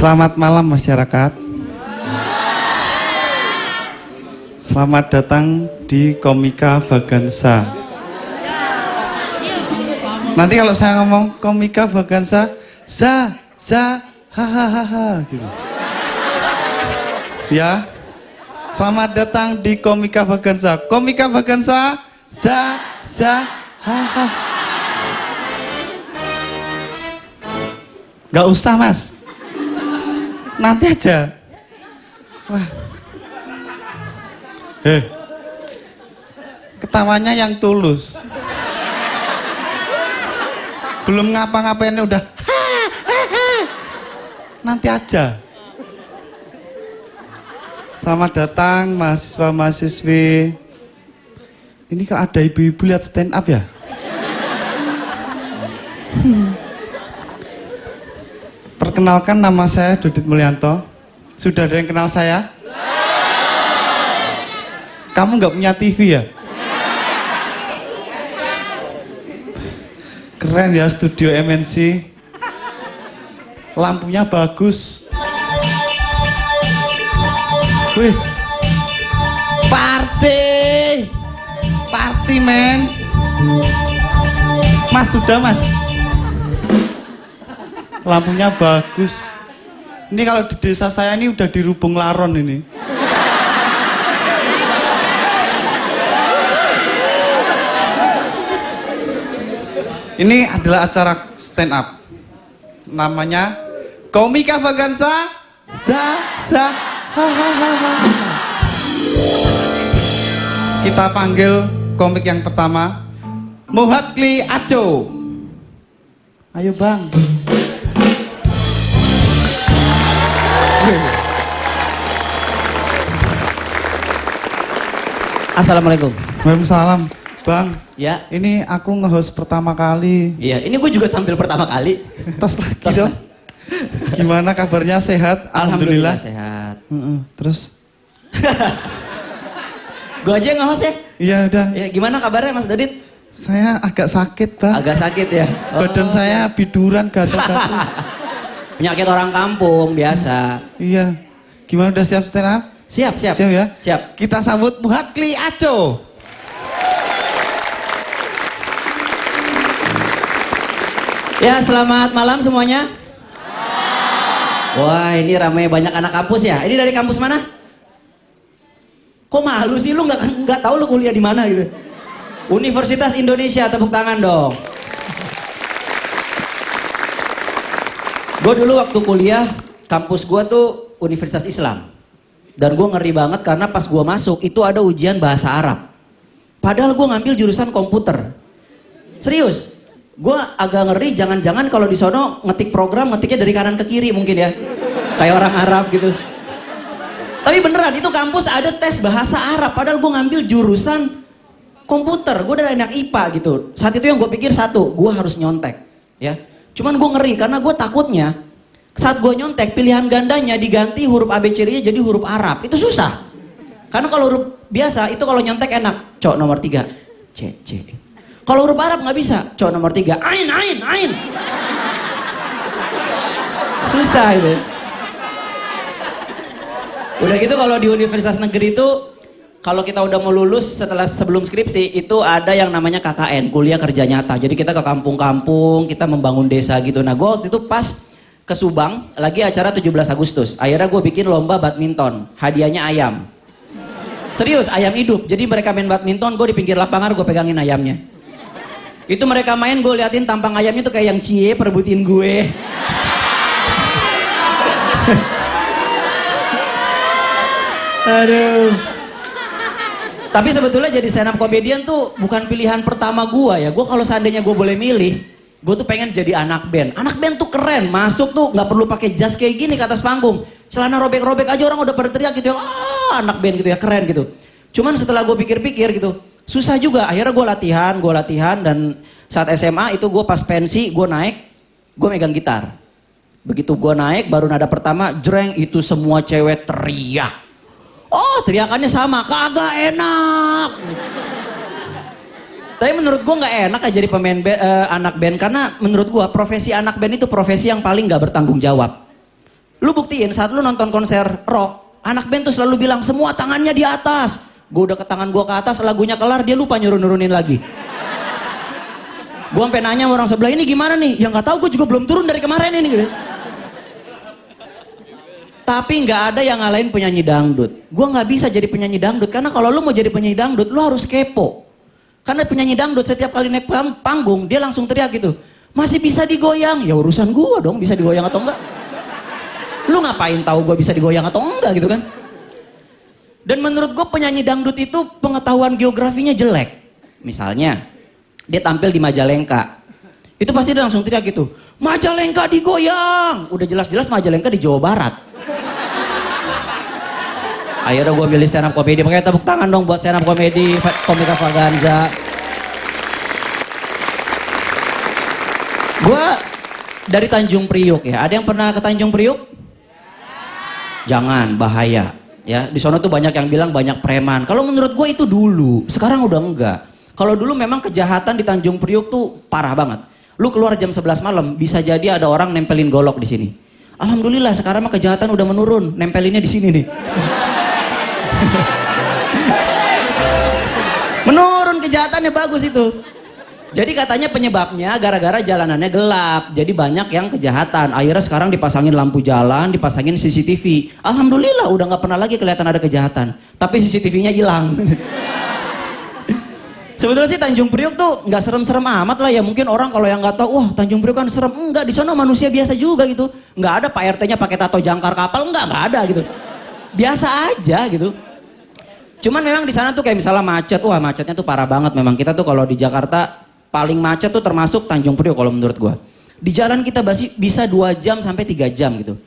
Selamat malam masyarakat. Selamat datang di Komika Vagansa. Nanti kalau saya ngomong Komika Vagansa, hahaha gitu. Ya. Selamat datang di Komika Vagansa. Komika Vagansa, hahaha. Gak usah mas, nanti aja. Wah. Ketawanya yang tulus. Belum ngapa-ngapain udah. Nanti aja. Selamat datang mahasiswa-mahasiswi. Ini kok ada ibu-ibu lihat stand up ya? Perkenalkan, nama saya Dodit Mulyanto. Sudah ada yang kenal saya? Kamu nggak punya TV ya? Keren ya studio MNC. Lampunya bagus. Wih, party men. Mas sudah mas. Lampunya bagus. Ini kalau di desa saya ini udah dirubung laron ini. Ini adalah acara stand up. Namanya Komika Vagansa. Kita panggil komik yang pertama, Muhatli Aco. Ayo bang. Assalamualaikum. Waalaikumsalam. Bang, ya. Ini aku nge-host pertama kali. Iya, ini gue juga tampil pertama kali. Tos lagi dong. Gimana kabarnya, sehat? Alhamdulillah sehat. Terus? Gue aja nge-host ya? Iya udah. Ya, gimana kabarnya Mas Dodit? Saya agak sakit bang. Agak sakit ya? Badan saya biduran, gatal-gatal. Penyakit orang kampung, biasa. Iya. Gimana, udah siap stand up? Siap. Siap ya? Siap. Kita sambut Muhatli Aco. Ya, selamat malam semuanya. Wah, ini ramai banyak anak kampus ya. Ini dari kampus mana? Kok malu sih, lu nggak tahu lu kuliah di mana gitu? Universitas Indonesia, tepuk tangan dong. Gue dulu waktu kuliah, kampus gue tuh Universitas Islam. Dan gue ngeri banget karena pas gue masuk itu ada ujian bahasa Arab. Padahal gue ngambil jurusan komputer. Serius, gue agak ngeri jangan-jangan kalau di sono ngetik program, ngetiknya dari kanan ke kiri mungkin ya. Kayak orang Arab gitu. Tapi beneran itu kampus ada tes bahasa Arab. Padahal gue ngambil jurusan komputer. Gue dari anak IPA gitu. Saat itu yang gue pikir satu, gue harus nyontek. Ya. Cuman gue ngeri karena gue takutnya saat gue nyontek pilihan gandanya diganti huruf ABCD-nya jadi huruf Arab. Itu susah. Karena kalau huruf biasa itu kalau nyontek enak. Cok nomor 3, C. Kalau huruf Arab nggak bisa. Cok nomor 3, Ain. Susah itu. Udah gitu kalau di universitas negeri itu kalau kita udah mau lulus sebelum skripsi itu ada yang namanya KKN, kuliah kerja nyata. Jadi kita ke kampung-kampung, kita membangun desa gitu. Nah gue waktu itu pas ke Subang, lagi acara 17 Agustus. Akhirnya gue bikin lomba badminton, hadiahnya ayam. Serius, ayam hidup. Jadi mereka main badminton, gue di pinggir lapangan, gue pegangin ayamnya. Itu mereka main, gue liatin tampang ayamnya tuh kayak yang cie, perebutin gue. Aduh. Tapi sebetulnya jadi stand up comedian tuh bukan pilihan pertama gua ya. Gua kalau seandainya gua boleh milih, gua tuh pengen jadi anak band. Anak band tuh keren, masuk tuh nggak perlu pakai jas kayak gini ke atas panggung. Celana robek-robek aja orang udah pada teriak gitu ya. Anak band gitu ya, keren gitu. Cuman setelah gua pikir-pikir gitu, susah juga. Akhirnya gua latihan dan saat SMA itu gua pas pensi, gua naik, gua megang gitar. Begitu gua naik baru nada pertama, jreng, itu semua cewek teriak. Oh, teriakannya sama, kagak enak. Tapi menurut gue nggak enak aja jadi pemain anak band karena menurut gue profesi anak band itu profesi yang paling nggak bertanggung jawab. Lu buktiin saat lu nonton konser rock, anak band tuh selalu bilang semua tangannya di atas. Gue udah ke tangan gue ke atas, lagunya kelar dia lupa nurunin lagi. Gue sampai nanya sama orang sebelah, ini gimana nih? Ya nggak tahu, gue juga belum turun dari kemarin ini. Gitu. Tapi nggak ada yang ngalahin penyanyi dangdut. Gue nggak bisa jadi penyanyi dangdut karena kalau lu mau jadi penyanyi dangdut, lu harus kepo. Karena penyanyi dangdut setiap kali naik panggung dia langsung teriak gitu, masih bisa digoyang. Ya urusan gue dong, bisa digoyang atau enggak? Lu ngapain tahu gue bisa digoyang atau enggak gitu kan? Dan menurut gue penyanyi dangdut itu pengetahuan geografinya jelek. Misalnya dia tampil di Majalengka, itu pasti dia langsung teriak gitu, Majalengka digoyang. Udah jelas-jelas Majalengka di Jawa Barat. Akhirnya gue milih stand up komedi. Pakai tepuk tangan dong buat stand up komedi Komika Vaganza. Gue dari Tanjung Priuk ya. Ada yang pernah ke Tanjung Priuk? Jangan, bahaya. Ya, di sana tuh banyak yang bilang banyak preman. Kalau menurut gue itu dulu, sekarang udah enggak. Kalau dulu memang kejahatan di Tanjung Priuk tuh parah banget. Lu keluar jam 11 malam, bisa jadi ada orang nempelin golok di sini. Alhamdulillah sekarang mah kejahatan udah menurun, nempelinnya di sini nih. Menurun kejahatannya, bagus itu. Jadi katanya penyebabnya gara-gara jalanannya gelap. Jadi banyak yang kejahatan. Akhirnya sekarang dipasangin lampu jalan, dipasangin CCTV. Alhamdulillah udah nggak pernah lagi kelihatan ada kejahatan. Tapi CCTV-nya hilang. Sebetulnya sih Tanjung Priuk tuh nggak serem-serem amat lah ya. Mungkin orang kalau yang nggak tahu, wah Tanjung Priuk kan serem. Enggak, di sana manusia biasa juga gitu. Nggak ada Pak RT-nya pakai tato jangkar kapal, nggak ada gitu. Biasa aja gitu. Cuman memang di sana tuh kayak misalnya macet, wah macetnya tuh parah banget. Memang kita tuh kalau di Jakarta paling macet tuh termasuk Tanjung Priuk kalau menurut gua. Di jalan kita bisa 2 jam sampai 3 jam gitu.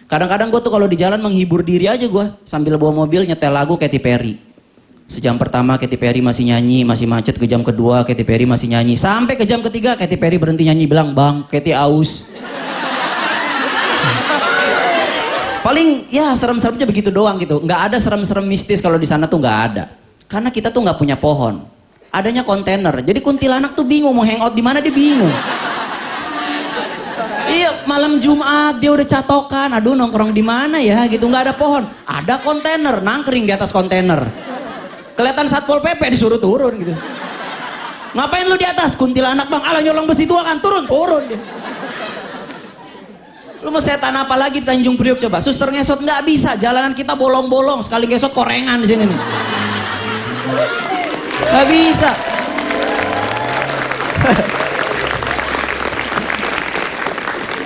Kadang-kadang gua tuh kalau di jalan menghibur diri aja gua sambil bawa mobil nyetel lagu Katy Perry. Sejam pertama Katy Perry masih nyanyi, masih macet. Ke jam kedua Katy Perry masih nyanyi. Sampai ke jam ketiga Katy Perry berhenti nyanyi, bilang, "Bang, Katy aus." Paling ya serem-seremnya begitu doang gitu. Nggak ada serem-serem mistis kalau di sana tuh nggak ada. Karena kita tuh nggak punya pohon. Adanya kontainer. Jadi kuntilanak tuh bingung mau hangout di mana, dia bingung. Iya, malam Jumat dia udah catokan. Aduh, nongkrong di mana ya gitu, nggak ada pohon. Ada kontainer, nangkring di atas kontainer. Kelihatan Satpol PP disuruh turun gitu. Ngapain lu di atas? Kuntilanak bang, alah nyolong besi tua kan, turun dia. Lu mau setan apa lagi di Tanjung Priuk coba? Suster ngesot nggak bisa, jalanan kita bolong-bolong, sekali ngesot korengan di sini nih. Nggak bisa.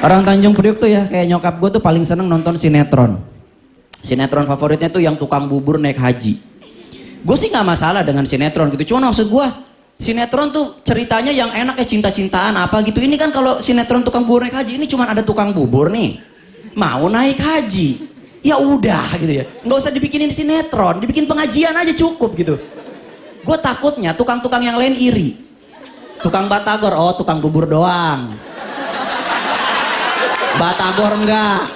Orang Tanjung Priuk tuh ya kayak nyokap gue tuh paling seneng nonton sinetron. Sinetron favoritnya tuh yang tukang bubur naik haji. Gue sih nggak masalah dengan sinetron gitu, cuma maksud gue sinetron tuh ceritanya yang enak ya, cinta-cintaan apa gitu. Ini kan kalau sinetron tukang bubur naik haji, ini cuma ada tukang bubur nih mau naik haji, ya udah gitu ya, nggak usah dibikinin sinetron, dibikin pengajian aja cukup gitu. Gue takutnya tukang-tukang yang lain iri, tukang batagor, oh tukang bubur doang, batagor enggak,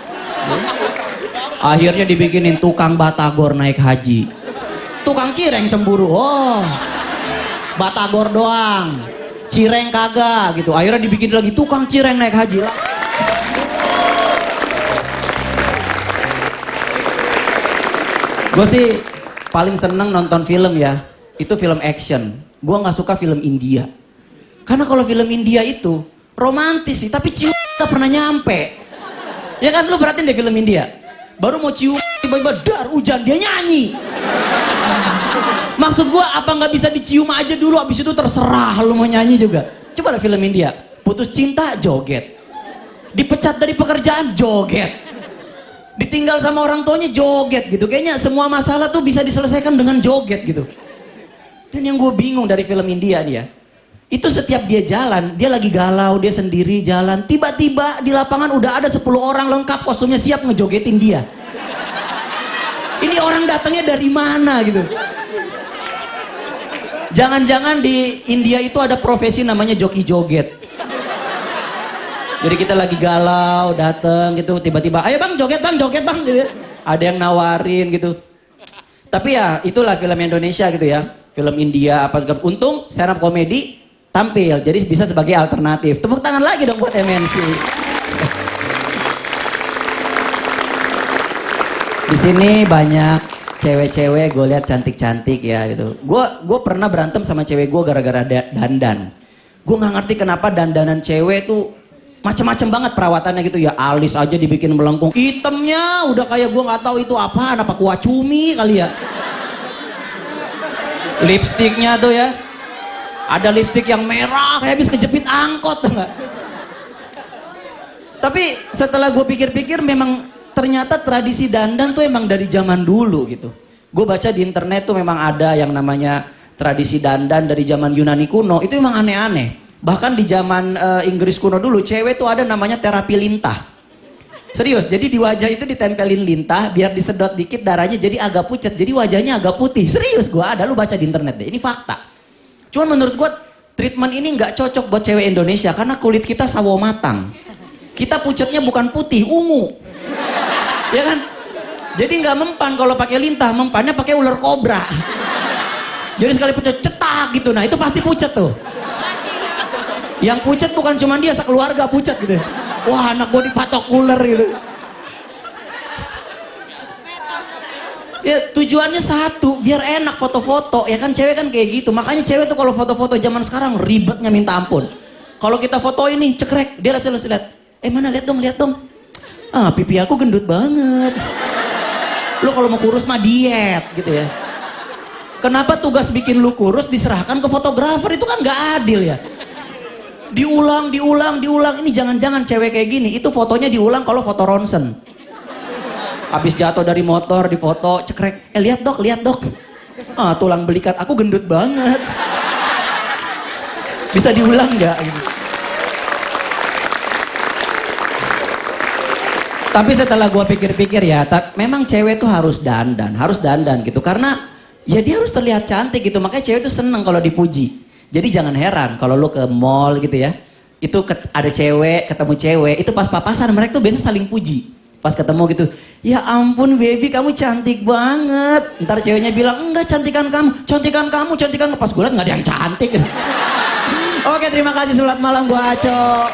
akhirnya dibikinin tukang batagor naik haji. Tukang cireng cemburu, oh batagor doang, cireng kagak gitu. Akhirnya dibikin lagi tukang cireng naik haji lah. Gue sih paling seneng nonton film ya, itu film action. Gue nggak suka film India, karena kalau film India itu romantis sih, tapi cium gak pernah nyampe. Ya kan, lu perhatiin deh film India, baru mau cium tiba-tiba dar hujan, dia nyanyi. Maksud gua apa nggak bisa dicium aja dulu, abis itu terserah lu mau nyanyi juga. Coba lah film India, putus cinta joget, dipecat dari pekerjaan joget, ditinggal sama orang tuanya joget gitu. Kayaknya semua masalah tuh bisa diselesaikan dengan joget gitu. Dan yang gue bingung dari film India dia, itu setiap dia jalan, dia lagi galau, dia sendiri jalan, tiba-tiba di lapangan udah ada 10 orang lengkap kostumnya siap ngejogetin dia. Ini orang datangnya dari mana gitu. Jangan-jangan di India itu ada profesi namanya joki joget. Jadi kita lagi galau, dateng gitu, tiba-tiba, ayo bang joget bang, gitu. Ada yang nawarin gitu. Tapi ya itulah film Indonesia gitu ya, film India apa segala. Untung stand up komedi tampil, jadi bisa sebagai alternatif. Tepuk tangan lagi dong buat MNC. Di sini banyak cewek-cewek gue lihat cantik-cantik ya gitu. Gue pernah berantem sama cewek gue gara-gara dandan. Gue nggak ngerti kenapa dandanan cewek tuh macem-macem banget perawatannya gitu ya. Alis aja dibikin melengkung, itemnya udah kayak gue nggak tahu itu apaan, apa kuah cumi kali ya. Lipstiknya tuh ya, ada lipstik yang merah kayak habis kejepit angkot tuh nggak. Tapi setelah gue pikir-pikir memang ternyata tradisi dandan tuh emang dari zaman dulu gitu. Gue baca di internet tuh memang ada yang namanya tradisi dandan dari zaman Yunani kuno. Itu emang aneh-aneh. Bahkan di zaman Inggris kuno dulu, cewek tuh ada namanya terapi lintah. Serius, jadi di wajah itu ditempelin lintah biar disedot dikit darahnya jadi agak pucat. Jadi wajahnya agak putih. Serius gue ada, lu baca di internet deh. Ini fakta. Cuman menurut gue treatment ini nggak cocok buat cewek Indonesia karena kulit kita sawo matang. Kita pucatnya bukan putih, ungu. Ya kan? Jadi nggak mempan kalau pakai lintah, mempannya pakai ular kobra. Jadi sekali pucat cetak gitu, nah itu pasti pucat tuh. Yang pucat bukan cuma dia, sekeluarga pucat gitu. Wah anak gue dipatok ular gitu. Ya tujuannya satu, biar enak foto-foto. Ya kan cewek kan kayak gitu. Makanya cewek tuh kalau foto-foto zaman sekarang ribetnya minta ampun. Kalau kita foto ini cekrek, dia lihat. Mana lihat dong. Ah pipi aku gendut banget. Lu kalau mau kurus mah diet gitu ya. Kenapa tugas bikin lu kurus diserahkan ke fotografer? Itu kan nggak adil ya. Diulang. Ini jangan-jangan cewek kayak gini. Itu fotonya diulang kalau foto ronsen. Habis jatuh dari motor difoto cekrek. Lihat dok. Ah tulang belikat aku gendut banget. Bisa diulang nggak? Gitu. Tapi setelah gua pikir-pikir ya, memang cewek tuh harus dandan gitu. Karena ya dia harus terlihat cantik gitu. Makanya cewek tuh seneng kalau dipuji. Jadi jangan heran kalau lu ke mall gitu ya. Itu ada cewek, ketemu cewek, itu pas papasan mereka tuh biasa saling puji. Pas ketemu gitu, ya ampun baby kamu cantik banget. Ntar ceweknya bilang, enggak cantikan kamu. Pas gue liat gak ada yang cantik. Oke terima kasih, selamat malam gua Aco.